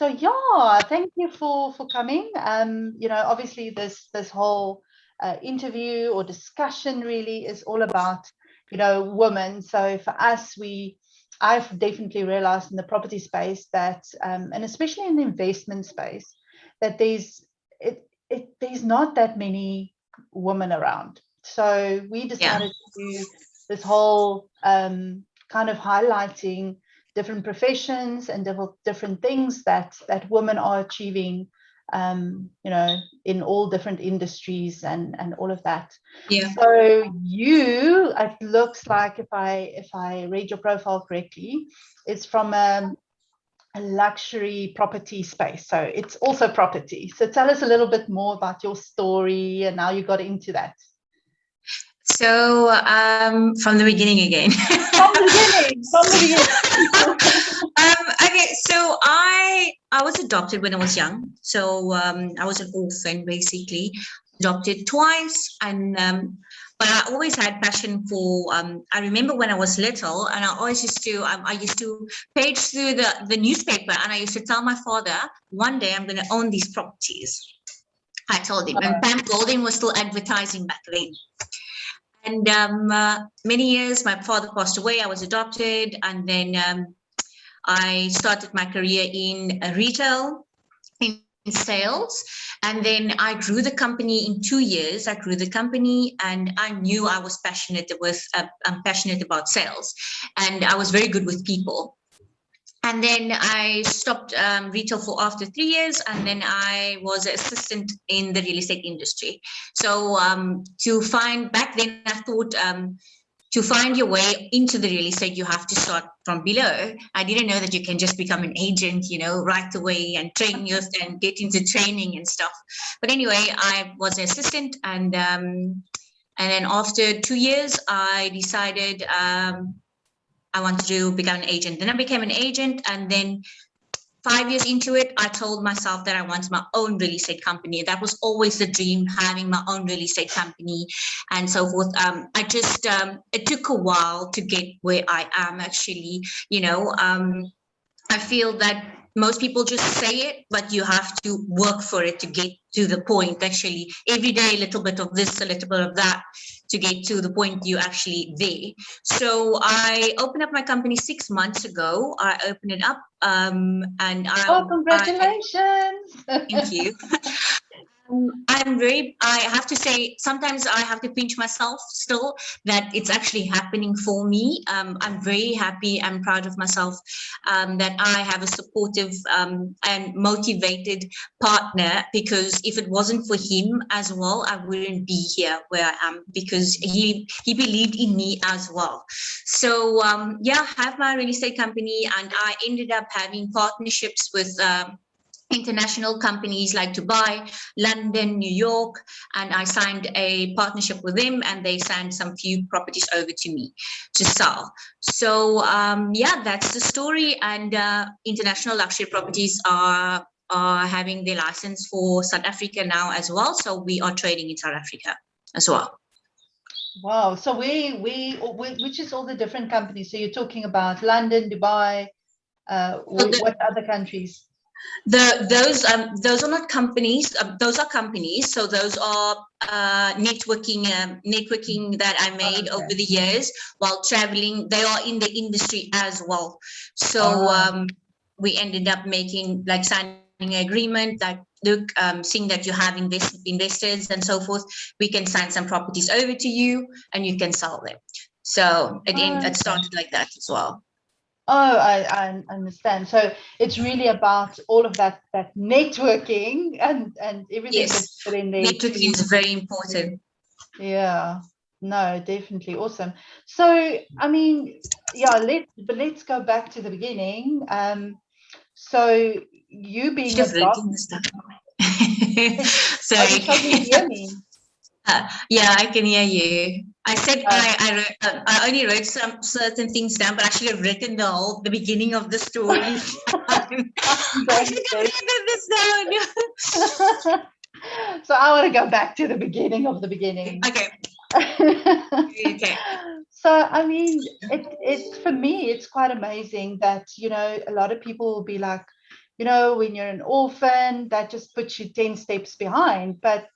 So yeah, thank you for coming. Obviously this whole interview or discussion really is all about, women. So for us, I've definitely realized in the property space that, and especially in the investment space, that there's not that many women around. So we decided to do this whole kind of highlighting different professions and different things that women are achieving, in all different industries and all of that. Yeah. So it looks like, if I read your profile correctly, it's from a luxury property space. So it's also property. So tell us a little bit more about your story and how you got into that. So from the beginning again. From the beginning. Okay, so I was adopted when I was young. So I was an orphan, basically, adopted twice, and but I always had passion for. I remember when I was little, and I always used to page through the newspaper, and I used to tell my father, one day I'm going to own these properties. I told him, and Pam Golding was still advertising back then. And many years, my father passed away. I was adopted, and then I started my career in retail, in sales, and then I grew the company in 2 years. I grew the company, and I knew I was passionate I'm passionate about sales, and I was very good with people. And then I stopped retail for after 3 years, and then I was an assistant in the real estate industry. So back then I thought to find your way into the real estate, you have to start from below. I didn't know that you can just become an agent, right away and train and get into training and stuff. But anyway, I was an assistant, and then after 2 years, I decided I wanted to become an agent. Then I became an agent, and then 5 years into it, I told myself that I wanted my own real estate company. That was always the dream, having my own real estate company and so forth. It took a while to get where I am, actually. I feel that most people just say it, but you have to work for it to get to the point, actually. Every day, a little bit of this, a little bit of that, to get to the point you actually there. So I opened up my company 6 months ago. I opened it up, and congratulations! Thank you. I have to say, sometimes I have to pinch myself still that it's actually happening for me. I'm very happy and proud of myself that I have a supportive and motivated partner, because if it wasn't for him as well, I wouldn't be here where I am, because he believed in me as well. So I have my real estate company, and I ended up having partnerships with international companies like Dubai, London, New York, and I signed a partnership with them, and they signed some few properties over to me to sell. So that's the story. And international luxury properties are having their license for South Africa now as well. So we are trading in South Africa as well. Wow. So which is all the different companies? So you're talking about London, Dubai, what other countries? Those are not companies. Those are companies. So those are networking that I made over the years while traveling. They are in the industry as well. So we ended up signing an agreement that, look, seeing that you have investors and so forth, we can sign some properties over to you and you can sell them. So it started like that as well. Oh, I understand. So it's really about all of that networking and everything. Yes, networking is very important. Yeah, no, definitely awesome. So I mean, let's go back to the beginning. So you being adopted. Sorry. Can you hear me? Yeah, I can hear you. I said I only wrote some certain things down, but I should have written the beginning of the story. I should have written this down. So I want to go back to the beginning of the beginning. Okay. Okay. So I mean, it for me, it's quite amazing that a lot of people will be like, you know, when you're an orphan, that just puts you 10 steps behind. But,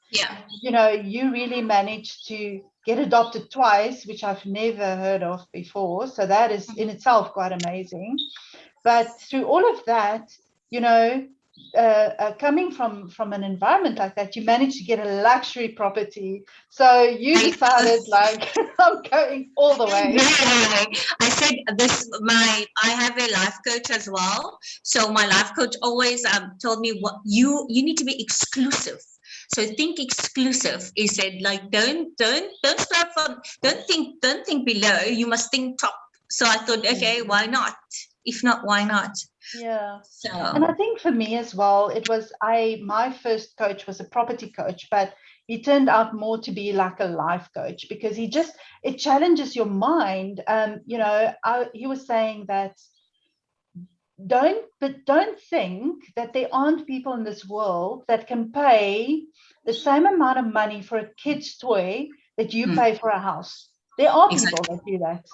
you know, you really managed to get adopted twice, which I've never heard of before. So that is in itself quite amazing. But through all of that, you know, coming from an environment like that, you managed to get a luxury property. So you decided, like, I'm going all the way. I said this. I have a life coach as well. So my life coach always told me, what you need to be exclusive. So think exclusive. He said, like, don't start from, don't think below. You must think top. So I thought, okay, why not? If not, why not? Yeah. So, and I think for me as well, it was my first coach was a property coach, but he turned out more to be like a life coach, because it challenges your mind. You know, he was saying that don't think that there aren't people in this world that can pay the same amount of money for a kid's toy that you pay for a house. There are people that do that.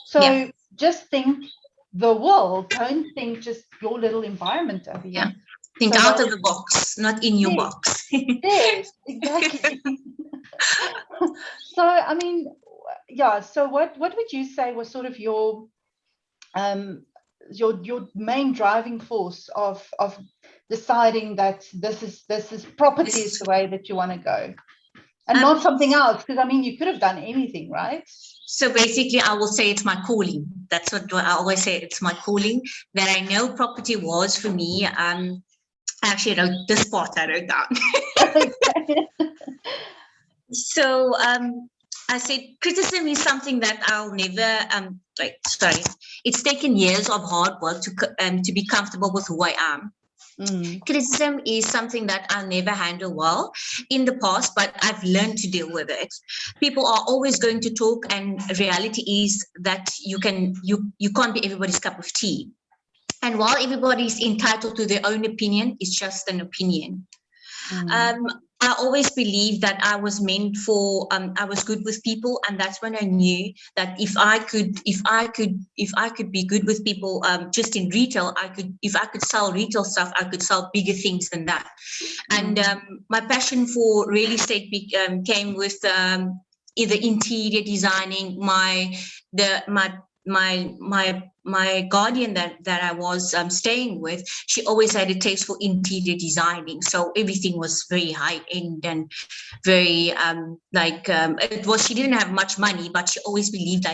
So just think the world. Don't think just your little environment over here. Think out of the box, not in your box. Yes, exactly. So, I mean, yeah. So, what would you say was sort of your main driving force of deciding that this is property is the way that you want to go, and not something else? Because I mean, you could have done anything, right? So basically, I will say it's my calling. That's what I always say. It's my calling, that I know property was for me. I actually wrote this part. I wrote down. So I said criticism is something that I'll never it's taken years of hard work to be comfortable with who I am. Criticism is something that I'll never handle well in the past, but I've learned to deal with it. People are always going to talk, and reality is that you can't be everybody's cup of tea. And while everybody is entitled to their own opinion, it's just an opinion. I always believed that I was meant for, I was good with people. And that's when I knew that if I could be good with people, just in retail, if I could sell retail stuff, I could sell bigger things than that. And my passion for real estate came with either interior designing. My guardian that I was staying with, she always had a taste for interior designing. So everything was very high end and very she didn't have much money, but she always believed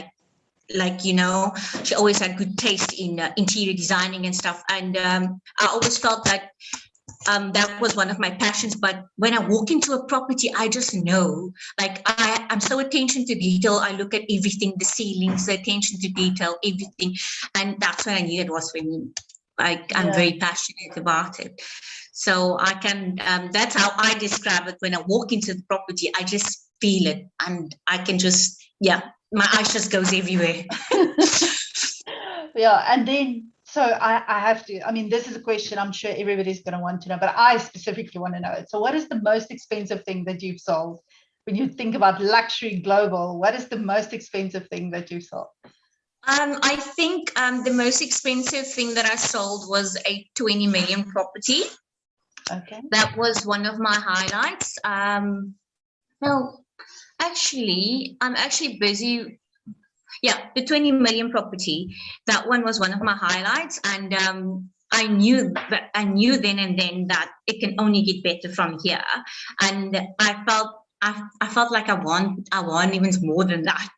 she always had good taste in interior designing and stuff. And I always felt that that was one of my passions. But when I walk into a property, I just know, I'm so attention to detail. I look at everything, the ceilings, the attention to detail, everything. And that's when I knew it was for me. I'm very passionate about it. So I can, that's how I describe it. When I walk into the property, I just feel it, and I can just, my eyes just goes everywhere. And then, so I have to, I mean, this is a question I'm sure everybody's going to want to know, but I specifically want to know it. So what is the most expensive thing that you've sold? When you think about luxury global, what is the most expensive thing that you sold? I think the most expensive thing that I sold was a 20 million property. Okay. That was one of my highlights. No, actually, I'm actually busy. Yeah, the 20 million property. That one was one of my highlights, and I knew then and then that it can only get better from here. And I felt like I want even more than that.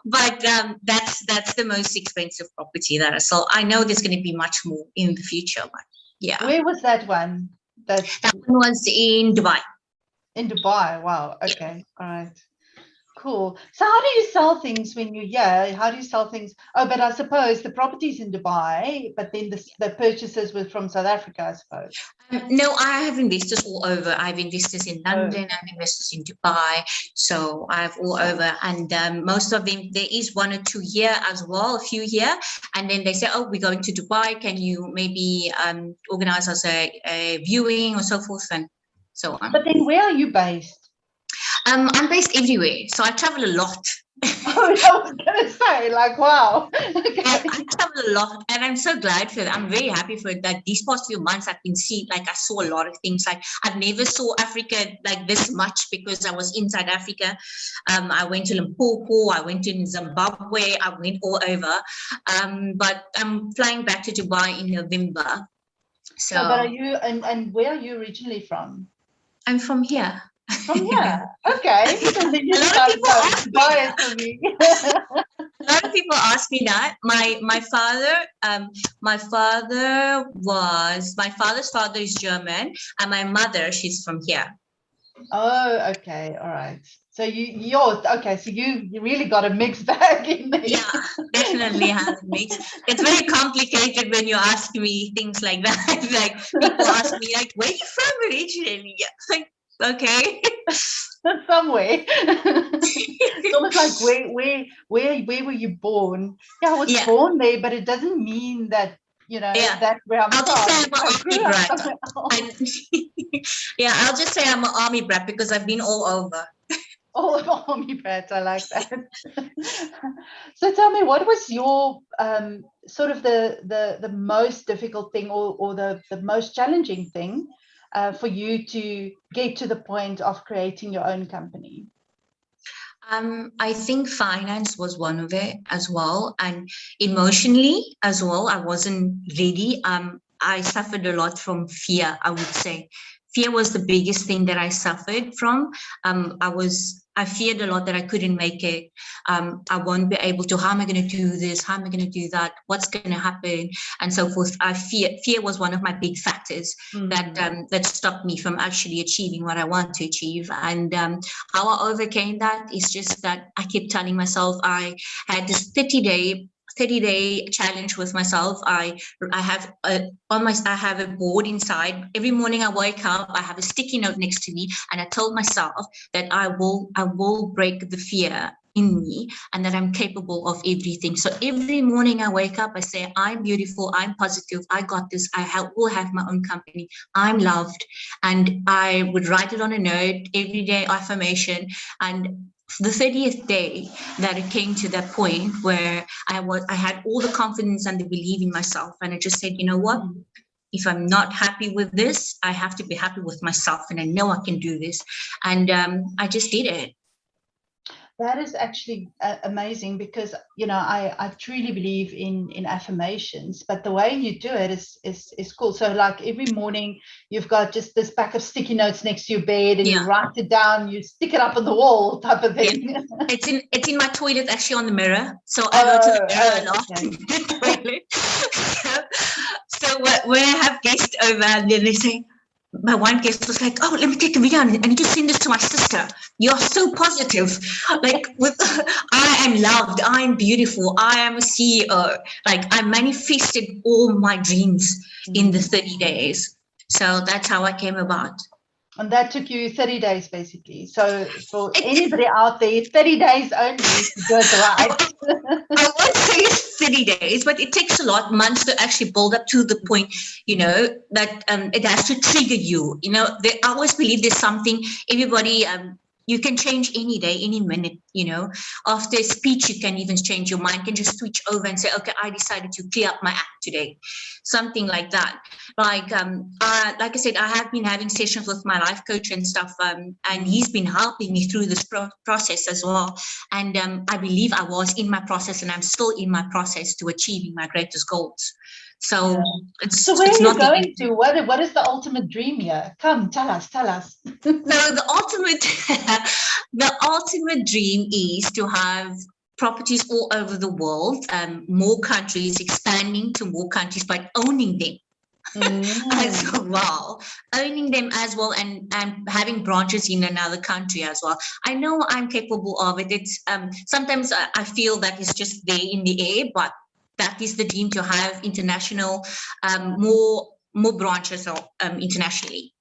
But that's the most expensive property that I sold. I know there's going to be much more in the future, but yeah. Where was that one? That one was in Dubai. In Dubai. Wow. Okay. All right. Cool. So how do you sell things when you're here? How do you sell things? Oh, but I suppose the property's in Dubai, but then the purchases were from South Africa, I suppose. No, I have investors all over. I have investors in London, I have investors in Dubai. So I have all over. And most of them, there is one or two here as well, a few here. And then they say, oh, we're going to Dubai. Can you maybe organize us a viewing or so forth and so on. But then where are you based? I'm based everywhere, so I travel a lot. Oh, I was gonna say, like, wow. Okay. I travel a lot, and I'm so glad for it. I'm very happy for it that these past few months I've been seeing, like, I saw a lot of things. Like, I've never saw Africa like this much because I was inside Africa. I went to Limpopo, I went to Zimbabwe, I went all over. But I'm flying back to Dubai in November. So, No, but are you, and where are you originally from? I'm from here. From here. Okay. So then you A lot of decided, people no, ask me Dubai that. is for me. A lot of people ask me that. My father's father is German, and my mother, she's from here. Oh, okay. All right. So you're okay. So you really got a mixed bag in there. Yeah, definitely have a mix. It's very complicated when you ask me things like that. Like, people ask me, like, where are you from originally? Yeah, like, okay. Somewhere. It's almost like where were you born? Yeah, I was Yeah, born there, but it doesn't mean that, yeah. that's where I'm I'll just say from. I'm an I army grew up brat. somewhere else. Yeah, I'll just say I'm an army brat because I've been all over. All of army brats, I like that. So tell me, what was your sort of the most difficult thing, or the most challenging thing for you to get to the point of creating your own company? I think finance was one of it as well, and emotionally as well. I wasn't ready. I suffered a lot from fear, I would say. Fear was the biggest thing that I suffered from. I feared a lot that I couldn't make it. I won't be able to. How am I going to do this? How am I going to do that? What's going to happen? And so forth. Fear was one of my big factors that stopped me from actually achieving what I want to achieve. And how I overcame that is just that I kept telling myself I had this 30-day challenge with myself. I have I have a board inside. Every morning I wake up, I have a sticky note next to me, and I told myself that I will break the fear in me and that I'm capable of everything. So every morning I wake up, I say, I'm beautiful, I'm positive, I got this, will have my own company, I'm loved. And I would write it on a note, everyday affirmation. And the 30th day that it came to that point where I had all the confidence and the belief in myself, and I just said, you know what? If I'm not happy with this, I have to be happy with myself, and I know I can do this. And I just did it. That is actually amazing, because I truly believe in affirmations, but the way you do it is cool. So like every morning you've got just this pack of sticky notes next to your bed, and you write it down, you stick it up on the wall, type of thing. Yeah. It's in my toilet, actually, on the mirror. So I go to the mirror a lot in the toilet. So when I have guests over, and then they say, my one guest was like, oh, let me take a video. I need to send this to my sister. You're so positive. Like, I am loved. I'm beautiful. I am a CEO. Like, I manifested all my dreams in the 30 days. So that's how I came about. And that took you 30 days, basically. So for anybody out there, 30 days only to do it right. I won't say it's 30 days, but it takes a lot, months to actually build up to the point, that it has to trigger you. I always believe there's something, everybody, you can change any day, any minute, After a speech, you can even change. Your mind can just switch over and say, okay, I decided to clear up my act today. Something like that. Like I said, I have been having sessions with my life coach and stuff, and he's been helping me through this process as well. And I believe I was in my process, and I'm still in my process to achieving my greatest goals. So So where are you going to? What is the ultimate dream here? Come, tell us. So the ultimate dream is to have properties all over the world, more countries, expanding to more countries, but owning them. As well, owning them as well, and having branches in another country as well. I know I'm capable of it. It's sometimes I feel that it's just there in the air, but that is the dream, to have international, more branches internationally.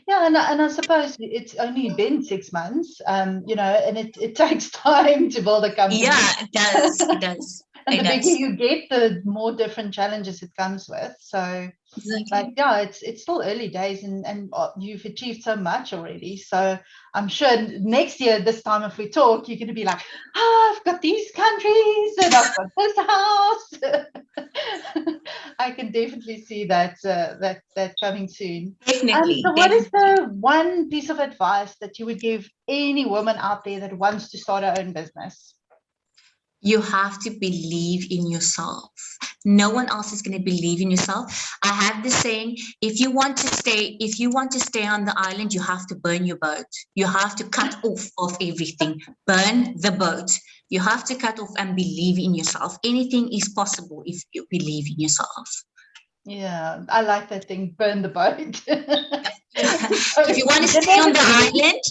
Yeah, and I suppose it's only been 6 months, and it takes time to build a company. Yeah, it does. It does. And It the bigger does. you get, the more different challenges it comes with. So, Exactly. like, yeah, it's still early days, and you've achieved so much already. So I'm sure next year, this time, if we talk, you're going to be like, I've got these countries and I've got this house. I can definitely see that that coming soon. Definitely, So what is definitely. the one piece of advice that you would give any woman out there that wants to start her own business? You have to believe in yourself. No one else is going to believe in yourself. I have this saying, if you want to stay on the island, you have to burn your boat. You have to cut off of everything. Burn the boat. You have to cut off and believe in yourself. Anything is possible if you believe in yourself. Yeah, I like that thing, burn the boat. If you want to stay on the island,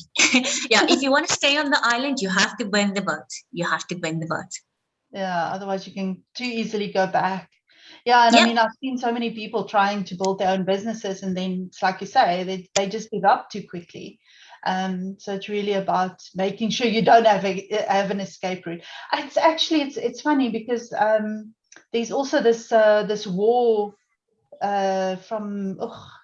yeah, if you want to stay on the island, you have to burn the boat. You have to burn the boat. Yeah, otherwise you can too easily go back. Yeah, and I Yep. mean, I've seen so many people trying to build their own businesses, and then it's like you say, they just give up too quickly. So it's really about making sure you don't have an escape route. It's actually it's funny because there's also this war from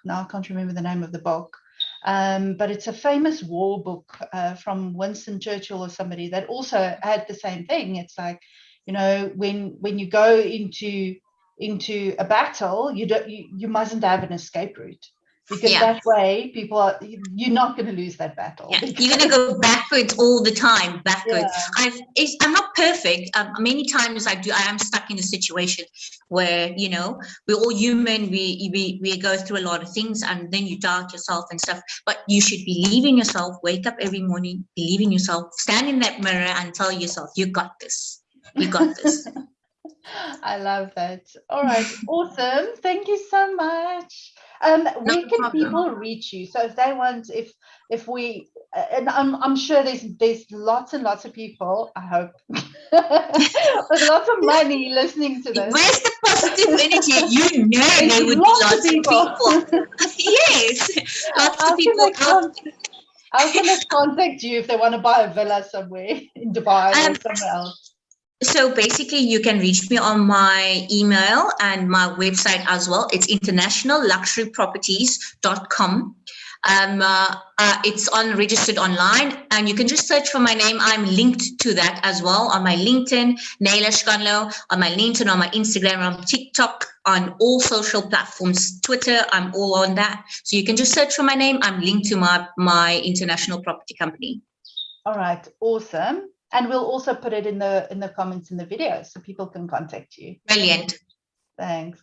now I can't remember the name of the book, but it's a famous war book from Winston Churchill or somebody that also had the same thing. It's like, when you go into a battle, you mustn't have an escape route, because Yeah. that way you're not going to lose that battle. Yeah, you're going to go backwards all the time, backwards. Yeah. I'm not perfect. Many times I am stuck in a situation where, we're all human. We go through a lot of things, and then you doubt yourself and stuff. But you should believe in yourself. Wake up every morning, believe in yourself, stand in that mirror and tell yourself, you got this. You got this. I love that. All right, awesome. Thank you so much. Not Where a can problem. people reach you? So if they want, if we, and I'm sure there's lots and lots of people, I hope, with lots of money listening to this. Where's the positive energy? There's There would be lots of people. Yes, lots of How can people out. how can they contact you if they want to buy a villa somewhere in Dubai or somewhere else? So basically, you can reach me on my email and my website as well. It's internationalluxuryproperties.com. It's registered online, and you can just search for my name. I'm linked to that as well on my LinkedIn, Naeelah Schonlo, on my LinkedIn, on my Instagram, on TikTok, on all social platforms, Twitter. I'm all on that. So you can just search for my name. I'm linked to my international property company. All right, awesome. And we'll also put it in the comments in the video so people can contact you. Brilliant. Thanks.